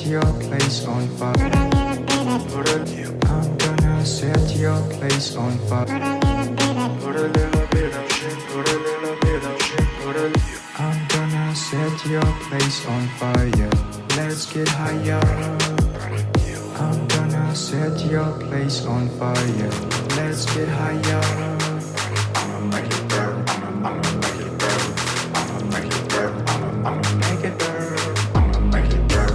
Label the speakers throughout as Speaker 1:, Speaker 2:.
Speaker 1: your place on fire. I'm gonna set your place on fire. Put a little bit of shit, put a little bit of shit, put a little. I'm gonna set your place on fire. Let's get higher. I'm gonna set your place on fire. Let's get higher. I'ma make it burn. I'ma make it burn. I'ma make it burn. I'ma make it burn. I'ma make it burn.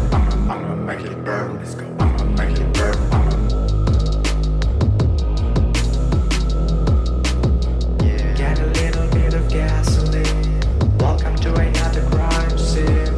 Speaker 1: I'ma make it burn. Let's go. I'ma make it burn. Yeah. Get a little bit of gasoline. Welcome to another crime scene.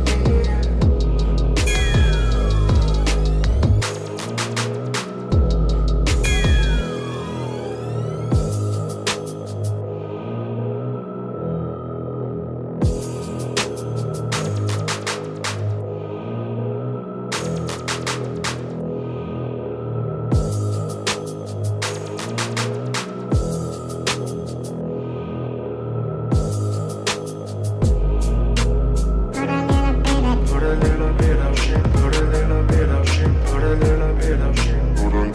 Speaker 1: Put a little bit of shit, put a little bit of shit, put a little bit of shit, put a